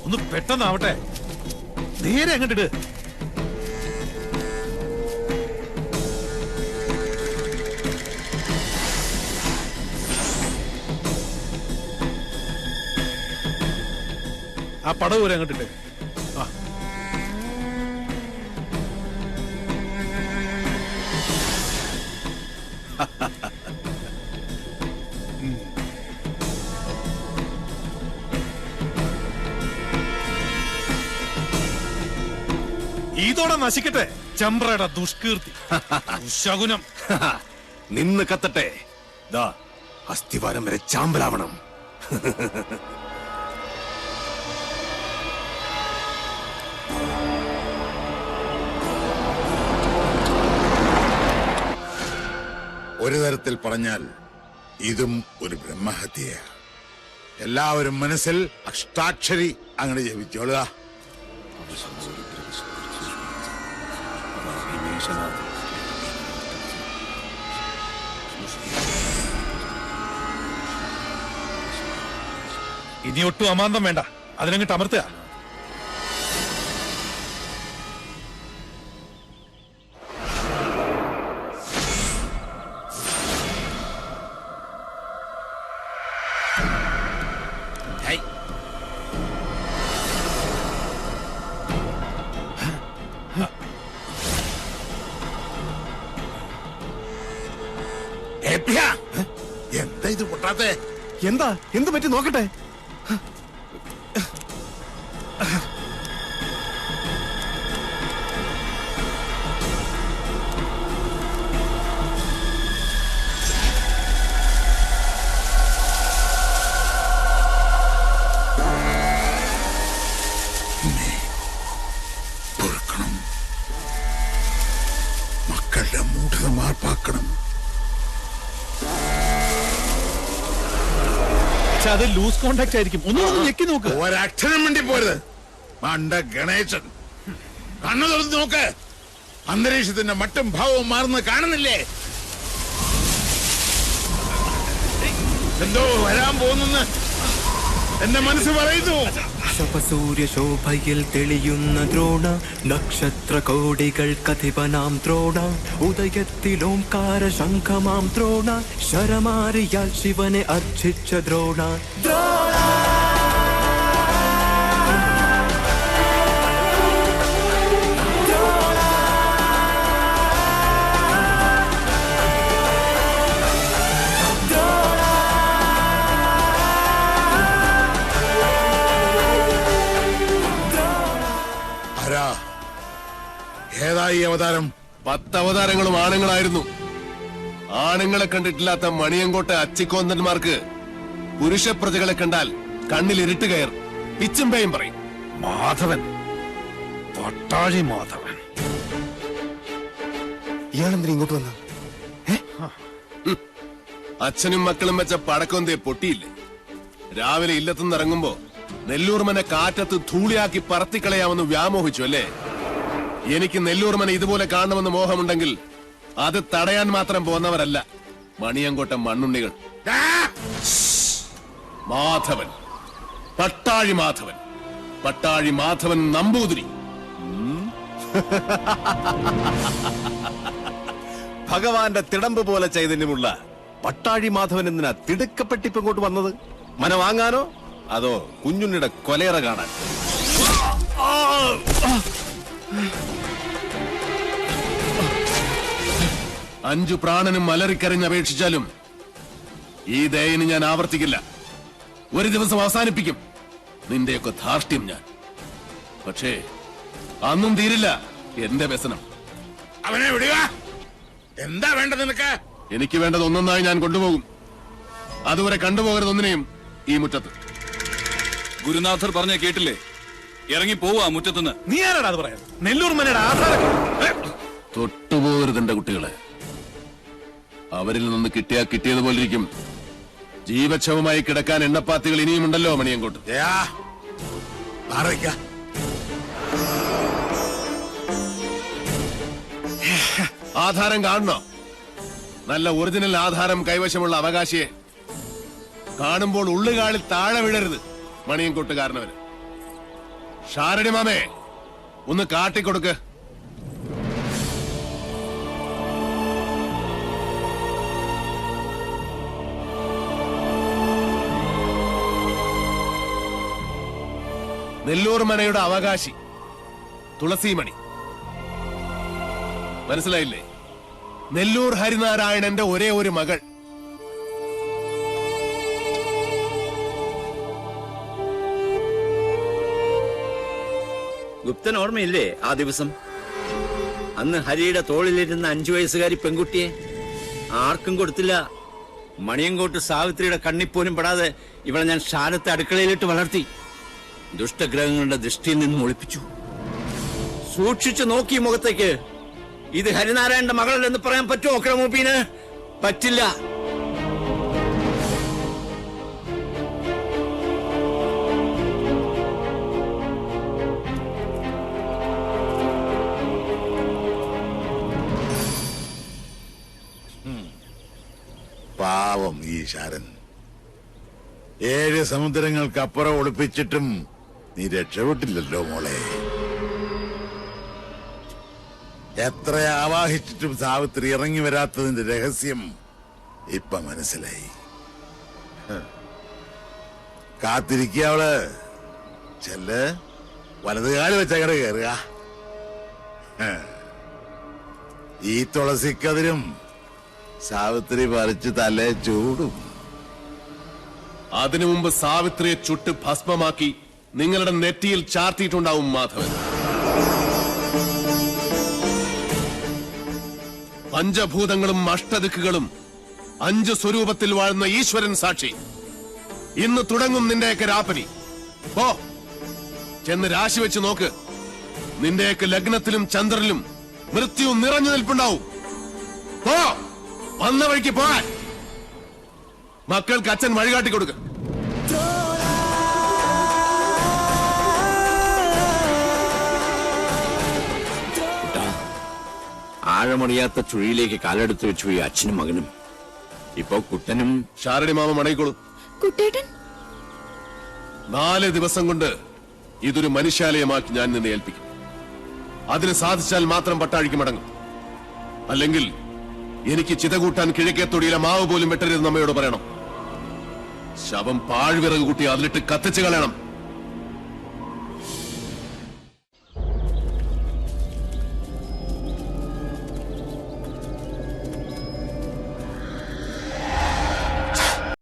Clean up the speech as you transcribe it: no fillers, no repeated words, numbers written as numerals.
ഒന്ന് പെട്ടെന്നാവട്ടെ. നേരെ അങ്ങോട്ടിട്. ആ പടവ് പോലെ അങ്ങോട്ടിട്ട്. ആ ഇതോടെ നശിക്കട്ടെ ചമ്പ്രയുടെ ദുഷ്കീർത്തി, ശകുനം. നിന്ന് കത്തട്ടെ. ദാ അസ്ഥിവാരം വരെ ചാമ്പലാവണം. ഒരു തരത്തിൽ പറഞ്ഞാൽ ഇതും ഒരു ബ്രഹ്മഹത്യയാണ്. എല്ലാവരും മനസ്സിൽ അഷ്ടാക്ഷരി അങ്ങനെ ജപിച്ചോളുക. ഇനി ഒട്ടും അമാന്തം വേണ്ട, അതിനങ്ങിട്ട് അമർത്തുക. എന്താ ഇത് പൊട്ടാത്തെ? എന്താ എന്ത് പറ്റി നോക്കട്ടെ. പൊറുക്കണം, മക്കളുടെ മൂഢത മാർപ്പാക്കണം. അത് ലൂസ് കോണ്ടാക്ട് ആയിരിക്കും. ഒന്നും ഞെക്കി നോക്ക്. ഒരക്ഷരം വേണ്ടി പോരുത്. മണ്ട ഗണേശൻ, കണ്ണു തുറന്ന് നോക്ക്. അന്തരീക്ഷത്തിന്റെ മട്ടും ഭാവവും മാറുന്നത് കാണുന്നില്ലേ? എന്തോ വരാൻ പോകുന്നെന്ന് എന്റെ മനസ്സ് പറയുന്നു. ശോഭയിൽ തെളിയുന്ന ദ്രോണ, നക്ഷത്ര കോടികൾ കഥിപനാം ദ്രോണ, ഉദയത്തിലോംകാര ശംഖമാം ദ്രോണ, ശരമാരിയാൽ ശിവനെ അർച്ചിച്ച ദ്രോണ. ഏതായി അവതാരം? 10 അവതാരങ്ങളും ആണുങ്ങളായിരുന്നു. ആണുങ്ങളെ കണ്ടിട്ടില്ലാത്ത മണിയങ്കോട്ടെ അച്ചിക്കോന്തന്മാർക്ക് പുരുഷ പ്രജകളെ കണ്ടാൽ കണ്ണിൽ ഇരുട്ട് കയർ, പിച്ചും പേയും പറയും. മാധവൻ, പട്ടാഴി മാധവൻ. ഇയാളെന്തിനാ ഇങ്ങോട്ട് വന്ന? അച്ഛനും മക്കളും വെച്ച പടക്കൊന്തേ പൊട്ടിയില്ലേ? രാവിലെ ഇല്ലത്തുനിന്ന് ഇറങ്ങുമ്പോ നെല്ലൂർമനെ കാറ്റത്ത് ധൂളിയാക്കി പറത്തിക്കളയാമെന്ന് വ്യാമോഹിച്ചു അല്ലേ? എനിക്ക് നെല്ലൂർമനെ ഇതുപോലെ കാണണമെന്ന് മോഹമുണ്ടെങ്കിൽ അത് തടയാൻ മാത്രം പോന്നവരല്ല മണിയങ്കോട്ട മണ്ണുണ്ണികൾ. മാധവൻ, പട്ടാഴി മാധവൻ, പട്ടാഴി മാധവൻ നമ്പൂതിരി. ഭഗവാന്റെ തിടമ്പ് പോലെ ചൈതന്യമുള്ള പട്ടാഴി മാധവൻ എന്തിനാ തിടുക്കപ്പെട്ടിപ്പ് ഇങ്ങോട്ട് വന്നത്? മന വാങ്ങാനോ അതോ കുഞ്ഞുണ്ണിയുടെ കൊലയറ കാണാൻ? 5 പ്രാണനും അലറിക്കരഞ്ഞപേക്ഷിച്ചാലും ഈ ദയന് ഞാൻ ആവർത്തിക്കില്ല. ഒരു ദിവസം അവസാനിപ്പിക്കും നിന്റെയൊക്കെ ധാർഷ്ട്യം ഞാൻ. പക്ഷേ അന്നും തീരില്ല എന്റെ വ്യസനം. അവനെ വിടുക. എന്താ വേണ്ടത് നിനക്ക്? എനിക്ക് വേണ്ടത് ഒന്നൊന്നായി ഞാൻ കൊണ്ടുപോകും. അതുവരെ കണ്ടുപോകരുത് ഒന്നിനെയും ഈ മുറ്റത്ത്. ഗുരുനാഥർ പറഞ്ഞ കേട്ടില്ലേ? ഇറങ്ങി പോവാ മുറ്റത്തുനിന്ന്. നീ ആരാടാ അത് പറയാൻ? നെല്ലൂർമനയുടെ ആധാരം തൊട്ടുപോകരുത് എന്റെ കുട്ടികളെ. അവരിൽ നിന്ന് കിട്ടിയതുപോലെ ഇരിക്കും. ജീവച്ഛവമായി കിടക്കാൻ എണ്ണപ്പാത്തികൾ ഇനിയുമുണ്ടല്ലോ മണിയങ്കോട്ട്. ആധാരം കാണണോ? നല്ല ഒറിജിനൽ ആധാരം കൈവശമുള്ള അവകാശിയെ കാണുമ്പോൾ ഉള്ളുകാളിൽ താഴെ വീഴരുത് മണിയങ്കോട്ടുകാരനവര്. ഷാരടി മാമേ, ഒന്ന് കാട്ടിക്കൊടുക്ക്. നെല്ലൂർ മനയുടെ അവകാശി തുളസിമണി. മനസ്സിലായില്ലേ? നെല്ലൂർ ഹരിനാരായണന്റെ ഒരേ ഒരു മകൾ. ഗുപ്തൻ ഓർമ്മയില്ലേ ആ ദിവസം? അന്ന് ഹരിയുടെ തോളിലിരുന്ന 5 വയസ്സുകാരി പെൺകുട്ടിയെ ആർക്കും കൊടുത്തില്ല. മണിയങ്കോട്ട് സാവിത്രിയുടെ കണ്ണിപ്പോലും പെടാതെ ഇവളെ ഞാൻ ഷാരത്തെ അടുക്കളയിലിട്ട് വളർത്തി. ദുഷ്ടഗ്രഹങ്ങളുടെ ദൃഷ്ടിയിൽ നിന്നും ഒളിപ്പിച്ചു. സൂക്ഷിച്ചു നോക്കി മുഖത്തേക്ക്. ഇത് ഹരിനാരായണന്റെ മകളല്ലെന്ന് പറയാൻ പറ്റുമോ ക്രമൂപ്പീന്? പറ്റില്ല. പാവം ഈ ശാരൻ. 7 സമുദ്രങ്ങൾക്കപ്പുറം ഒളിപ്പിച്ചിട്ടും നീ രക്ഷപ്പെട്ടില്ലല്ലോ മോളെ. എത്ര ആവാഹിച്ചിട്ടും സാവിത്രി ഇറങ്ങി വരാത്തതിന്റെ രഹസ്യം ഇപ്പൊ മനസ്സിലായി. കാത്തിരിക്കുക അവള്. ചെല്ല്, വലതുകാല് വെച്ചങ്ങട് കയറുക. ഈ തുളസിക്കതിരും സാവിത്രി പറിച്ച് തലേ ചൂടും. അതിനു മുമ്പ് സാവിത്രിയെ ചുട്ട് ഭസ്മമാക്കി നിങ്ങളുടെ നെറ്റിയിൽ ചാർത്തിയിട്ടുണ്ടാവും മാധവൻ. പഞ്ചഭൂതങ്ങളും അഷ്ടദിക്കുകളും 5 സ്വരൂപത്തിൽ വാഴുന്ന ഈശ്വരൻ സാക്ഷി. ഇന്ന് തുടങ്ങും നിന്റെയൊക്കെ രാപ്പനി. പോ, ചെന്ന് രാശി വെച്ച് നോക്ക്. നിന്റെയൊക്കെ ലഗ്നത്തിലും ചന്ദ്രനിലും മൃത്യു നിറഞ്ഞു നിൽപ്പുണ്ടാവും. പോ, വന്ന വഴിക്ക് പോകാൻ. മക്കൾക്ക് അച്ഛൻ വഴികാട്ടി കൊടുക്ക. ആഴമറിയാത്ത ചുഴിയിലേക്ക് കാലെടുത്ത് വെച്ചു ഈ അച്ഛനും മകനും. ഇപ്പൊ കുട്ടനും ഷാരടി മാമ മടങ്ങിക്കോളൂ. കുട്ടേട്ടൻ 4 ദിവസം കൊണ്ട് ഇതൊരു മനുഷ്യാലയമാക്കി ഞാൻ നിന്നെ ഏൽപ്പിക്കും. അതിന് സാധിച്ചാൽ മാത്രം പട്ടാഴിക്ക് മടങ്ങും. അല്ലെങ്കിൽ എനിക്ക് ചിതകൂട്ടാൻ കിഴക്കേത്തൊടിയിലെ മാവ് പോലും വെട്ടരുതെന്ന് അമ്മയോട് പറയണം. ശവം പാഴ്വിറക് കൂട്ടി അതിലിട്ട് കത്തിച്ചു കളയണം.